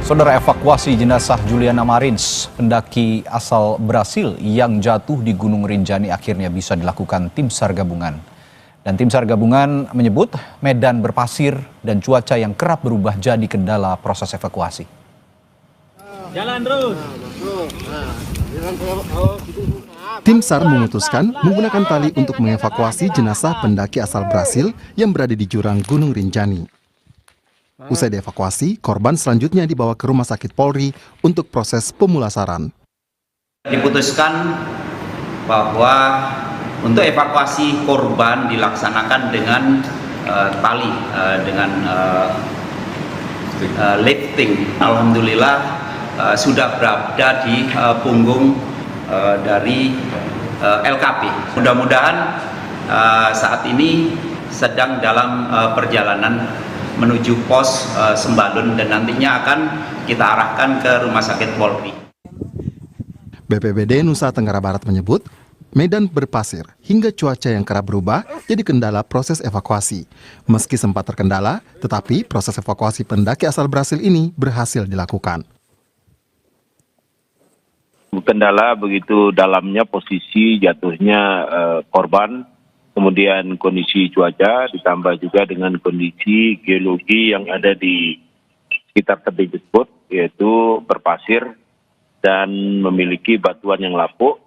Saudara, evakuasi jenazah Juliana Marins, pendaki asal Brasil yang jatuh di Gunung Rinjani akhirnya bisa dilakukan tim SAR gabungan. Dan tim SAR gabungan menyebut medan berpasir dan cuaca yang kerap berubah jadi kendala proses evakuasi. Jalan terus. Tim SAR memutuskan menggunakan tali untuk mengevakuasi jenazah pendaki asal Brasil yang berada di jurang Gunung Rinjani. Usai dievakuasi, korban selanjutnya dibawa ke Rumah Sakit Polri untuk proses pemulasaran. Diputuskan bahwa untuk evakuasi korban dilaksanakan dengan tali, dengan lifting. Alhamdulillah sudah berada di punggung dari LKP. Mudah-mudahan saat ini sedang dalam perjalanan menuju pos Sembalun dan nantinya akan kita arahkan ke Rumah Sakit Polri. BPBD Nusa Tenggara Barat menyebut medan berpasir hingga cuaca yang kerap berubah jadi kendala proses evakuasi. Meski sempat terkendala, tetapi proses evakuasi pendaki asal Brasil ini berhasil dilakukan. Kendala begitu dalamnya posisi jatuhnya korban, kemudian kondisi cuaca ditambah juga dengan kondisi geologi yang ada di sekitar tebing tersebut, yaitu berpasir dan memiliki batuan yang lapuk,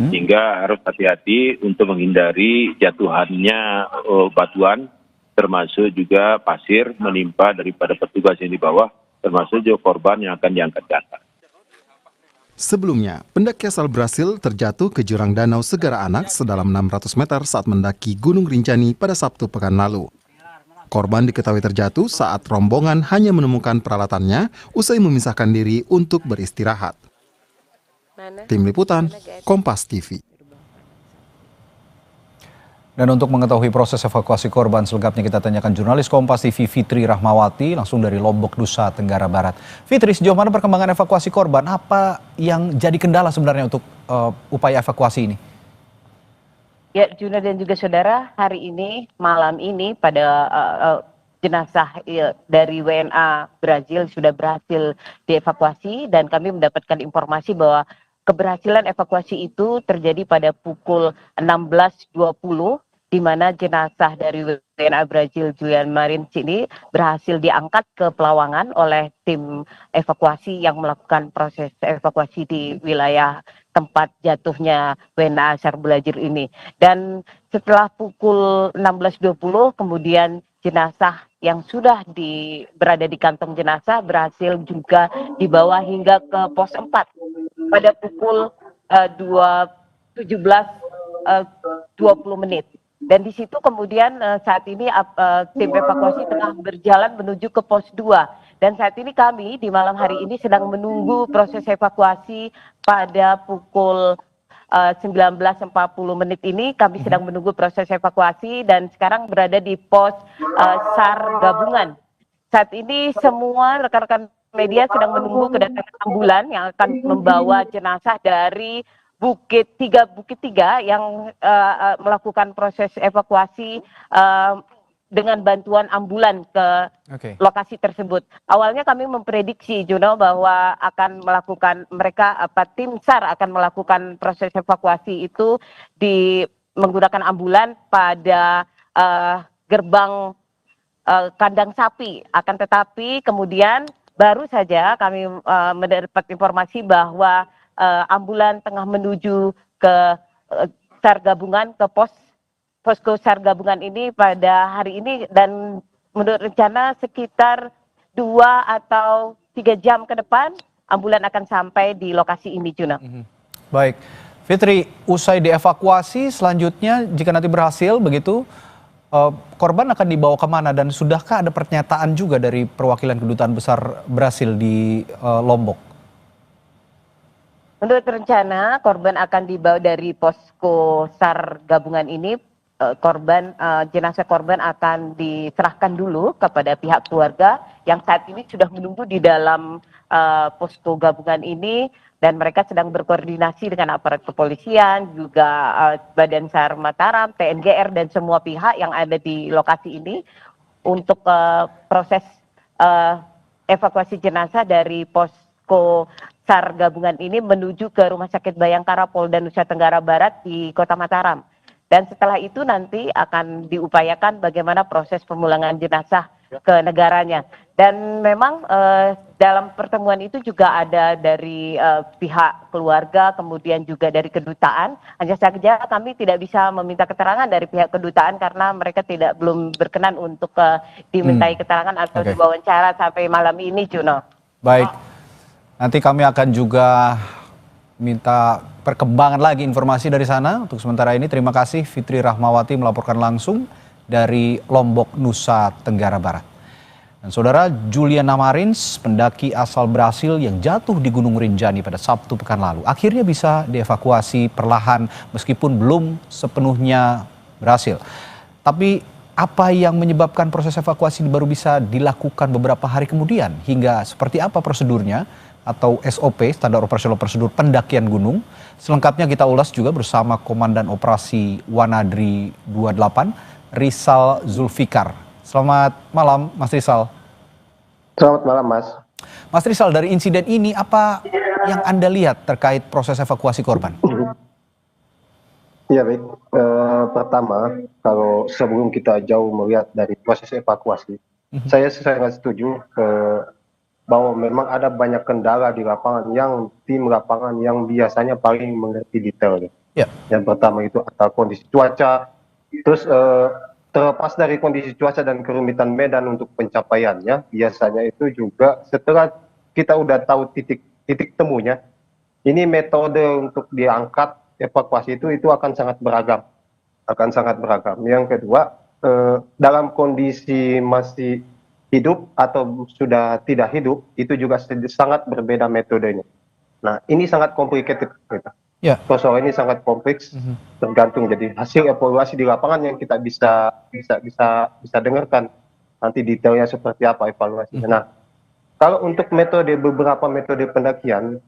sehingga harus hati-hati untuk menghindari jatuhannya batuan, termasuk juga pasir menimpa daripada petugas yang di bawah, termasuk juga korban yang akan diangkat ke atas. Sebelumnya, pendaki asal Brasil terjatuh ke jurang Danau Segara Anak sedalam 600 meter saat mendaki Gunung Rinjani pada Sabtu pekan lalu. Korban diketahui terjatuh saat rombongan hanya menemukan peralatannya usai memisahkan diri untuk beristirahat. Tim Liputan, Kompas TV. Dan untuk mengetahui proses evakuasi korban selengkapnya kita tanyakan jurnalis Kompas TV Fitri Rahmawati langsung dari Lombok, Nusa Tenggara Barat. Fitri, sejauh mana perkembangan evakuasi korban? Apa yang jadi kendala sebenarnya untuk upaya evakuasi ini? Ya, Juna dan juga saudara, hari ini, malam ini pada jenazah dari WNA Brazil sudah berhasil dievakuasi dan kami mendapatkan informasi bahwa keberhasilan evakuasi itu terjadi pada pukul 16.20 di mana jenazah dari WNA Brazil Juliana Marins ini berhasil diangkat ke Pelawangan oleh tim evakuasi yang melakukan proses evakuasi di wilayah tempat jatuhnya WNA asal Brazil ini. Dan setelah pukul 16.20 kemudian jenazah yang sudah berada di kantong jenazah berhasil juga dibawa hingga ke pos 4 pada pukul 17.20. Dan di situ kemudian saat ini tim evakuasi tengah berjalan menuju ke pos 2. Dan saat ini kami di malam hari ini sedang menunggu proses evakuasi pada pukul 19.40 ini kami sedang menunggu proses evakuasi dan sekarang berada di pos SAR gabungan. Saat ini semua rekan-rekan media sedang menunggu kedatangan ambulan yang akan membawa jenazah dari Bukit Tiga yang melakukan proses evakuasi dengan bantuan ambulan ke lokasi tersebut. Awalnya kami memprediksi, Juno, bahwa akan melakukan tim SAR akan melakukan proses evakuasi itu menggunakan ambulan pada gerbang kandang sapi. Akan tetapi kemudian baru saja kami mendapat informasi bahwa ambulan tengah menuju ke SAR gabungan, ke posko SAR gabungan ini pada hari ini dan menurut rencana sekitar 2 atau 3 jam ke depan ambulan akan sampai di lokasi ini, Juna. Baik, Fitri, usai dievakuasi selanjutnya jika nanti berhasil begitu, korban akan dibawa kemana dan sudahkah ada pernyataan juga dari perwakilan kedutaan besar Brasil di Lombok? Menurut rencana korban akan dibawa dari posko SAR gabungan ini, jenazah korban akan diserahkan dulu kepada pihak keluarga yang saat ini sudah menunggu di dalam posko gabungan ini dan mereka sedang berkoordinasi dengan aparat kepolisian, juga Badan SAR Mataram, TNGR dan semua pihak yang ada di lokasi ini untuk proses evakuasi jenazah dari posko SAR gabungan ini menuju ke Rumah Sakit Bayangkara Polda Nusa Tenggara Barat di Kota Mataram. Dan setelah itu nanti akan diupayakan bagaimana proses pemulangan jenazah ke negaranya. Dan memang dalam pertemuan itu juga ada dari pihak keluarga, kemudian juga dari kedutaan. Hanya saja kami tidak bisa meminta keterangan dari pihak kedutaan karena mereka belum berkenan untuk dimintai keterangan atau diwawancara sampai malam ini, Juno. Baik, nanti kami akan juga minta perkembangan lagi informasi dari sana. Untuk sementara ini terima kasih Fitri Rahmawati melaporkan langsung dari Lombok, Nusa Tenggara Barat. Dan saudara, Juliana Marins, pendaki asal Brasil yang jatuh di Gunung Rinjani pada Sabtu pekan lalu, akhirnya bisa dievakuasi perlahan meskipun belum sepenuhnya berhasil. Tapi apa yang menyebabkan proses evakuasi baru bisa dilakukan beberapa hari kemudian? Hingga seperti apa prosedurnya atau SOP, standar operasional prosedur pendakian gunung? Selengkapnya kita ulas juga bersama Komandan Operasi Wanadri 28, Rizal Zulfikar. Selamat malam, Mas Rizal. Selamat malam, Mas. Mas Rizal, dari insiden ini apa yang Anda lihat terkait proses evakuasi korban? Ya baik, pertama kalau sebelum kita jauh melihat dari proses evakuasi, saya sangat setuju bahwa memang ada banyak kendala di lapangan yang tim lapangan yang biasanya paling mengerti detail. Ya. Yang pertama itu antara kondisi cuaca, terus terlepas dari kondisi cuaca dan kerumitan medan untuk pencapaiannya, biasanya itu juga setelah kita udah tahu titik temunya, ini metode untuk diangkat evakuasi itu akan sangat beragam, Yang kedua, dalam kondisi masih hidup atau sudah tidak hidup, itu juga sangat berbeda metodenya. Nah, ini sangat complicated. Ya. Soal ini sangat kompleks, tergantung. Jadi hasil evaluasi di lapangan yang kita bisa dengarkan nanti detailnya seperti apa evaluasinya. Nah, kalau untuk beberapa metode pendakian,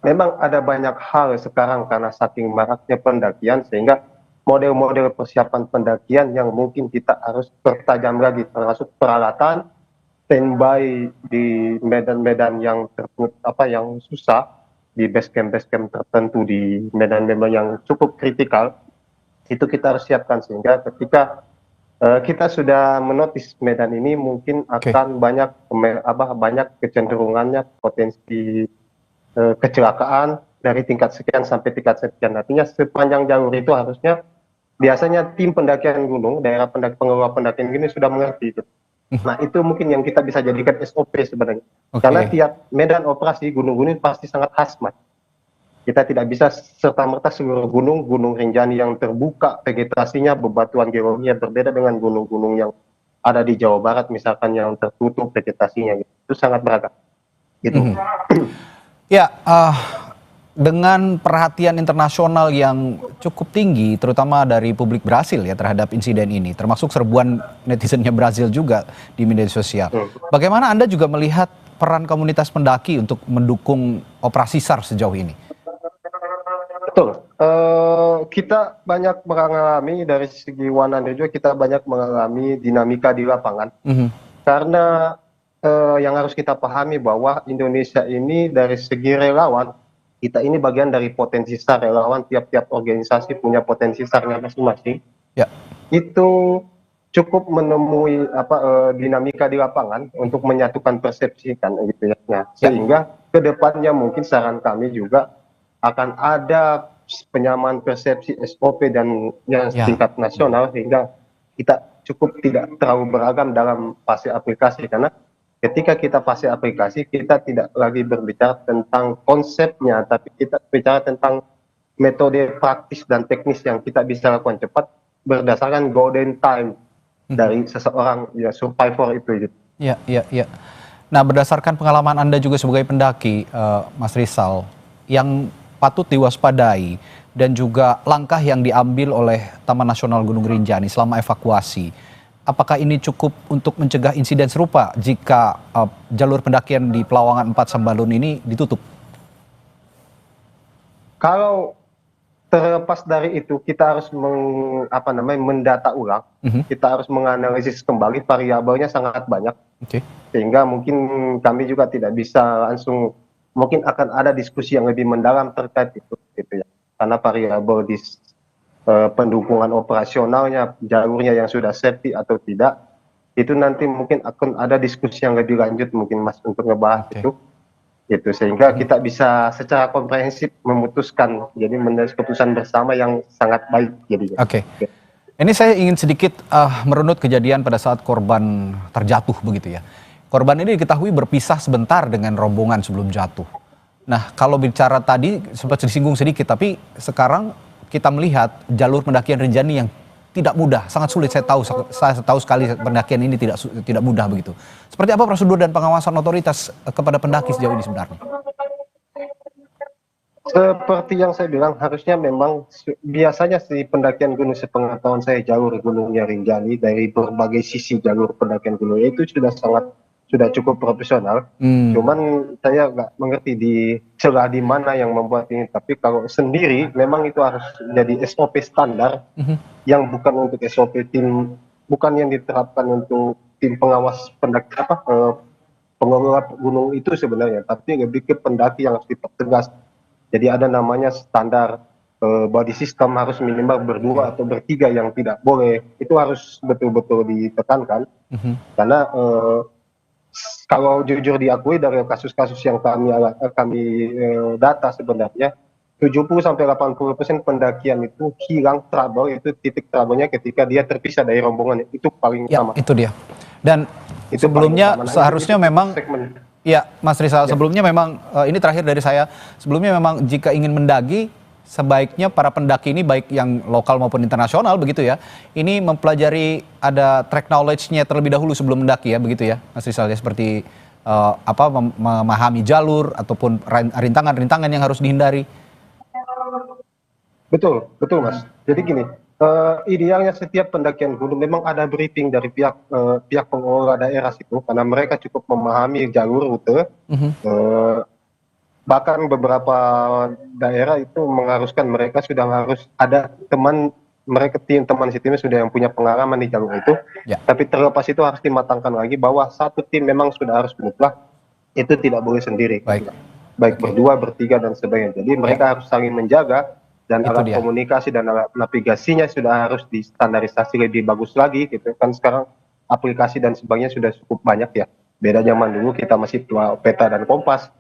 memang ada banyak hal sekarang karena saking maraknya pendakian sehingga model-model persiapan pendakian yang mungkin kita harus pertajam lagi, termasuk peralatan, standby di medan-medan yang yang susah, di base camp tertentu, di medan-medan yang cukup kritikal, itu kita harus siapkan sehingga ketika kita sudah menotis medan ini mungkin akan banyak kecenderungannya potensi kecelakaan dari tingkat sekian sampai tingkat sekian. Artinya sepanjang jalur itu harusnya biasanya tim pendakian gunung, daerah pengelola pendakian ini sudah mengerti itu. Nah, itu mungkin yang kita bisa jadikan SOP sebenarnya. Karena tiap medan operasi gunung-gunung pasti sangat khas, Mas. Kita tidak bisa serta-merta seluruh gunung Rinjani yang terbuka vegetasinya, bebatuan geologinya berbeda dengan gunung-gunung yang ada di Jawa Barat misalkan yang tertutup vegetasinya. Itu sangat beragam. Gitu. Ya, dengan perhatian internasional yang cukup tinggi, terutama dari publik Brasil ya terhadap insiden ini, termasuk serbuan netizennya Brasil juga di media sosial. Bagaimana Anda juga melihat peran komunitas pendaki untuk mendukung operasi SAR sejauh ini? Betul. Kita banyak mengalami dari segi Wanadri juga kita banyak mengalami dinamika di lapangan. Karena yang harus kita pahami bahwa Indonesia ini dari segi relawan, kita ini bagian dari potensi SAR. Relawan tiap-tiap organisasi punya potensi SAR-nya masing-masing. Ya. Itu cukup menemui dinamika di lapangan untuk menyatukan persepsi kan gitu ya. Nah, sehingga kedepannya mungkin saran kami juga akan ada penyamaan persepsi SOP dan yang tingkat nasional sehingga kita cukup tidak terlalu beragam dalam fase aplikasi, karena ketika kita fase aplikasi, kita tidak lagi berbicara tentang konsepnya, tapi kita bicara tentang metode praktis dan teknis yang kita bisa lakukan cepat berdasarkan golden time dari seseorang survivor itu. Iya. Nah, berdasarkan pengalaman Anda juga sebagai pendaki, Mas Rizal, yang patut diwaspadai dan juga langkah yang diambil oleh Taman Nasional Gunung Rinjani selama evakuasi, apakah ini cukup untuk mencegah insiden serupa jika jalur pendakian di Pelawangan 4 Sambalun ini ditutup? Kalau terlepas dari itu kita harus mendata ulang, kita harus menganalisis kembali, variabelnya sangat banyak, sehingga mungkin kami juga tidak bisa langsung, mungkin akan ada diskusi yang lebih mendalam terkait itu gitu ya, karena variabel di pendukungan operasionalnya, jalurnya yang sudah safety atau tidak, itu nanti mungkin akan ada diskusi yang lebih lanjut mungkin Mas untuk ngebahas itu. Sehingga kita bisa secara komprehensif memutuskan, jadi menjadi keputusan bersama yang sangat baik jadinya. Ini saya ingin sedikit merunut kejadian pada saat korban terjatuh begitu ya. Korban ini diketahui berpisah sebentar dengan rombongan sebelum jatuh. Nah, kalau bicara tadi sempat disinggung sedikit, tapi sekarang kita melihat jalur pendakian Rinjani yang tidak mudah, sangat sulit. Saya tahu sekali pendakian ini tidak mudah begitu. Seperti apa prosedur dan pengawasan otoritas kepada pendaki sejauh ini sebenarnya? Seperti yang saya bilang, harusnya memang biasanya si pendakian gunung, sepengetahuan saya, jalur gunungnya Rinjani dari berbagai sisi jalur pendakian gunung itu sudah cukup profesional. Cuman saya nggak mengerti di celah di mana yang membuat ini. Tapi kalau sendiri memang itu harus jadi SOP standar yang bukan untuk SOP tim, bukan yang diterapkan untuk tim pengawas pengelola gunung itu sebenarnya, tapi lebih ke pendaki yang harus dipertegas. Jadi ada namanya standar body system, harus minimal berdua atau bertiga, yang tidak boleh. Itu harus betul-betul ditekankan. Karena kalau jujur diakui dari kasus-kasus yang kami data sebenarnya 70-80% pendakian itu hilang trouble, itu titik trouble-nya ketika dia terpisah dari rombongan, itu paling utama. Itu dia. Dan itu sebelumnya seharusnya memang ya Mas Rizal, sebelumnya memang ini terakhir dari saya, sebelumnya memang jika ingin mendaki sebaiknya para pendaki ini baik yang lokal maupun internasional begitu ya, ini mempelajari, ada track knowledge-nya terlebih dahulu sebelum mendaki ya, begitu ya Mas Rizal ya, seperti memahami jalur ataupun rintangan-rintangan yang harus dihindari. Betul Mas. Jadi gini, idealnya setiap pendakian gunung memang ada briefing dari pihak pengelola daerah situ, karena mereka cukup memahami jalur rute. Bahkan beberapa daerah itu mengharuskan mereka sudah harus ada teman situ sudah yang punya pengalaman di jalur itu. Tapi terlepas itu harus dimatangkan lagi bahwa satu tim memang sudah harus mutlak, itu tidak boleh sendiri. Baik berdua, bertiga dan sebagainya. Jadi mereka harus saling menjaga, dan alat komunikasi dan alat navigasinya sudah harus distandarisasi lebih bagus lagi gitu kan. Sekarang aplikasi dan sebagainya sudah cukup banyak ya. Beda zaman dulu kita masih tua peta dan kompas.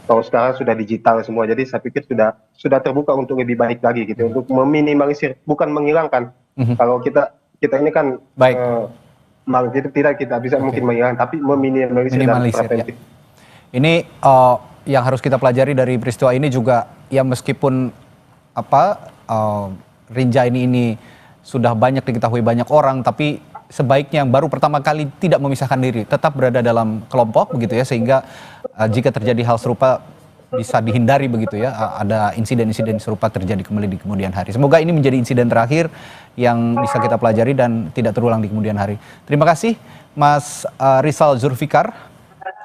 Kalau sekarang sudah digital semua. Jadi saya pikir sudah terbuka untuk lebih baik lagi gitu, untuk meminimalisir, bukan menghilangkan. Kalau kita ini kan itu tidak kita bisa mungkin menghilangkan, tapi meminimalisir dan preventif. Ini yang harus kita pelajari dari peristiwa ini juga ya, meskipun Rinjani ini sudah banyak diketahui banyak orang, tapi sebaiknya yang baru pertama kali tidak memisahkan diri, tetap berada dalam kelompok begitu ya, sehingga jika terjadi hal serupa bisa dihindari begitu ya, ada insiden-insiden serupa terjadi kembali di kemudian hari. Semoga ini menjadi insiden terakhir yang bisa kita pelajari dan tidak terulang di kemudian hari. Terima kasih Mas Rizal Zulfikar,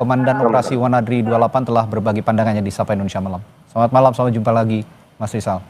Komandan Operasi Wanadri 28, telah berbagi pandangannya di Sapa Indonesia Malam. Selamat malam, sampai jumpa lagi Mas Rizal.